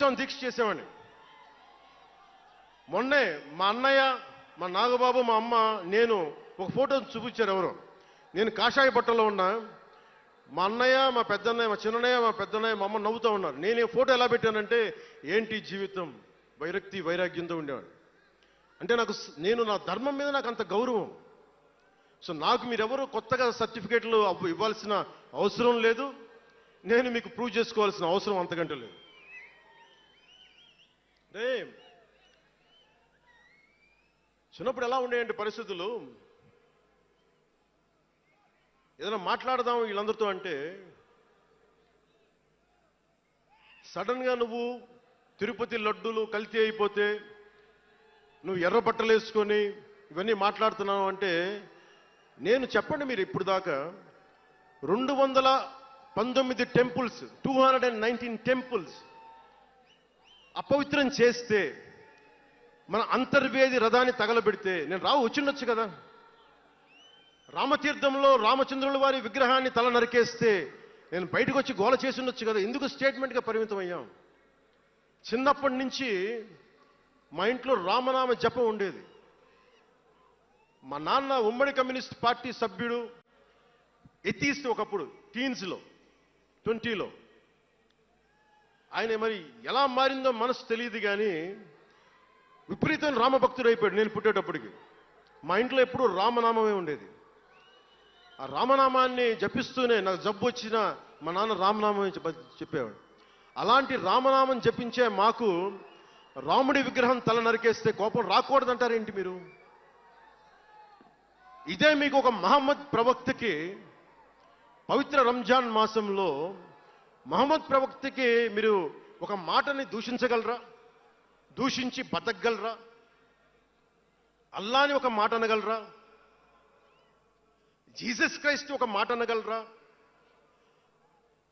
దీక్ష చేసేవాడిని. మొన్నే మా అన్నయ్య, మా నాగబాబు, మా అమ్మ, నేను ఒక ఫోటో చూపించారు ఎవరో. నేను కాషాయ బట్టలో ఉన్నా. మా అన్నయ్య, మా పెద్దన్నయ్య, మా చిన్నయ్య, మా పెద్దన్నయ్య, మా అమ్మ నవ్వుతూ ఉన్నారు. నేను ఈ ఫోటో ఎలా పెట్టానంటే, ఏంటి జీవితం, వైరక్తి వైరాగ్యంతో ఉండేవాడు. అంటే నేను నా ధర్మం మీద నాకు అంత గౌరవం. సో నాకు మీరెవరు కొత్తగా సర్టిఫికేట్లు ఇవ్వాల్సిన అవసరం లేదు. నేను మీకు ప్రూవ్ చేసుకోవాల్సిన అవసరం అంతకంటే లేదు. అంటే చిన్నప్పుడు ఎలా ఉండేయంటే పరిస్థితులు, ఏదైనా మాట్లాడదాం వీళ్ళందరితో అంటే సడన్గా నువ్వు తిరుపతి లడ్డూలు కల్తీ అయిపోతే నువ్వు ఎర్ర బట్టలు వేసుకొని ఇవన్నీ మాట్లాడుతున్నావు అంటే, నేను చెప్పండి మీరు ఇప్పుడు దాకా 219 టెంపుల్స్, 219 టెంపుల్స్ అపవిత్రం చేస్తే, మన అంతర్వేది రథాన్ని తగలబెడితే నేను వచ్చిండొచ్చు కదా. రామతీర్థంలో రామచంద్రుల వారి విగ్రహాన్ని తల నరికేస్తే నేను బయటకు వచ్చి గోల చేసి ఉండొచ్చు కదా. ఎందుకు స్టేట్మెంట్గా పరిమితం అయ్యాం? చిన్నప్పటి నుంచి మా ఇంట్లో రామనామ జపం ఉండేది. మా నాన్న ఉమ్మడి కమ్యూనిస్ట్ పార్టీ సభ్యుడు, ఎథీస్ట్ ఒకప్పుడు, టీన్స్లో 20లో. ఆయన మరి ఎలా మారిందో మనసు తెలియదు కానీ విపరీతం రామభక్తుడు అయిపోయాడు. నేను పుట్టేటప్పటికి మా ఇంట్లో ఎప్పుడూ రామనామమే ఉండేది. ఆ రామనామాన్ని జపిస్తూనే నాకు జబ్బు వచ్చినా మా నాన్న రామనామం చెప్పేవాడు. అలాంటి రామనామం జపించే మాకు రాముడి విగ్రహం తల నరికేస్తే కోపం రాకూడదంటారేంటి మీరు? ఇదే మీకు ఒక మహమ్మద్ ప్రవక్తకి పవిత్ర రంజాన్ మాసంలో మహమ్మద్ ప్రవక్తకి మీరు ఒక మాటని దూషించగలరా? దూషించి బతకగలరా? అల్లాని ఒక మాట అనగలరా? జీసస్ క్రైస్ట్ ఒక మాట అనగలరా?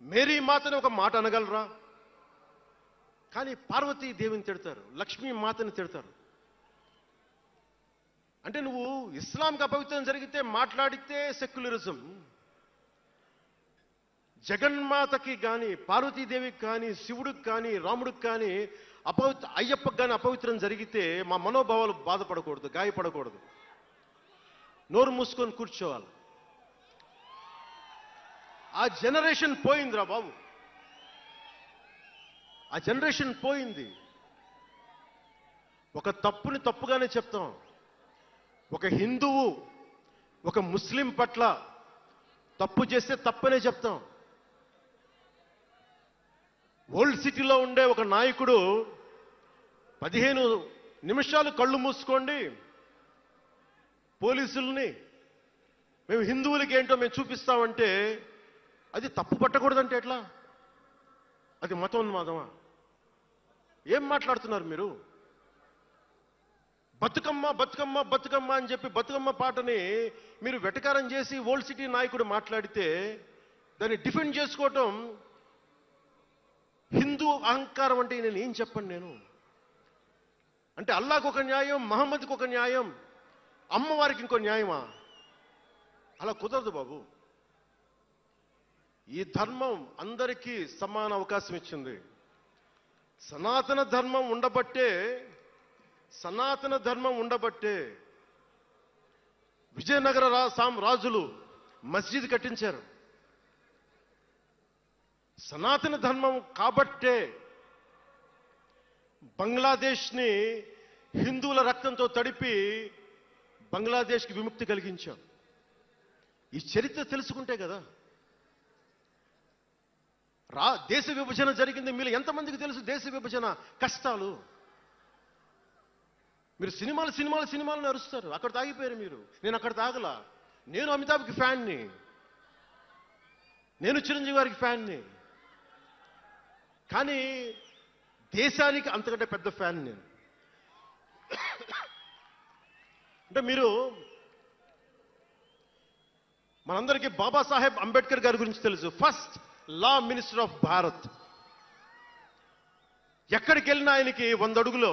మేరీ మాతని ఒక మాట అనగలరా? కానీ పార్వతీ దేవిని తిడతారు, లక్ష్మీ మాతని తిడతారు. అంటే నువ్వు ఇస్లాంకి అపవిత్రం జరిగితే మాట్లాడితే సెక్యులరిజం, జగన్మాతకి కానీ, పార్వతీదేవికి కానీ, శివుడికి కానీ, రాముడికి కానీ, అయ్యప్పకి కానీ అపవిత్రం జరిగితే మా మనోభావాలు బాధపడకూడదు, గాయపడకూడదు, నోరు మూసుకొని కూర్చోవాలి. ఆ జనరేషన్ పోయిందిరా బాబు, ఆ జనరేషన్ పోయింది. ఒక తప్పుని తప్పుగానే చెప్తాం. ఒక హిందువు ఒక ముస్లిం పట్ల తప్పు చేస్తే తప్పనే చెప్తాం. ఓల్డ్ సిటీలో ఉండే ఒక నాయకుడు 15 నిమిషాలు కళ్ళు మూసుకోండి, పోలీసుల్ని మేము హిందువులకి ఏంటో మేము చూపిస్తామంటే అది తప్పు పట్టకూడదంటే ఎట్లా? అది మతోన్మాదమా? ఏం మాట్లాడుతున్నారు మీరు? బతుకమ్మ బతుకమ్మ బతుకమ్మ అని చెప్పి బతుకమ్మ పాటని మీరు వెటకారం చేసి ఓల్డ్ సిటీ నాయకుడు మాట్లాడితే దాన్ని డిఫెండ్ చేసుకోవటం హిందూ అహంకారం అంటే నేను ఏం చెప్పండి? నేను అంటే అల్లాహకు ఒక న్యాయం, మహమ్మద్కి ఒక న్యాయం, అమ్మవారికి ఇంకో న్యాయమా? అలా కుదరదు బాబు. ఈ ధర్మం అందరికీ సమాన అవకాశం ఇచ్చింది. సనాతన ధర్మం ఉండబట్టే విజయనగర రాజులు మస్జిద్ కట్టించారు. సనాతన ధర్మం కాబట్టే బంగ్లాదేశ్ని హిందువుల రక్తంతో తడిపి బంగ్లాదేశ్కి విముక్తి కలిగించాం. ఈ చరిత్ర తెలుసుకుంటే కదా. దేశ విభజన జరిగింది. మీరు ఎంతమందికి తెలుసు దేశ విభజన కష్టాలు? మీరు సినిమాలు నరుస్తారు, అక్కడ తాగిపోయారు మీరు. నేను అక్కడ తాగలా. నేను అమితాబ్కి ఫ్యాన్ని, నేను చిరంజీవి గారికి ఫ్యాన్ని, కానీ దేశానికి అంతకంటే పెద్ద ఫ్యాన్ నేను. అంటే మీరు మనందరికీ బాబాసాహెబ్ అంబేద్కర్ గారి గురించి తెలుసు. First law minister of Bharat. ఎక్కడికి వెళ్ళినా ఆయనకి 100 అడుగులో,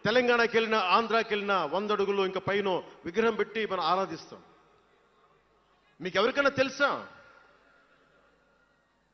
తెలంగాణకి వెళ్ళినా, ఆంధ్రాకి వెళ్ళినా 100 అడుగులు ఇంకా పైన విగ్రహం పెట్టి మనం ఆరాధిస్తాం. మీకు ఎవరికైనా తెలుసా?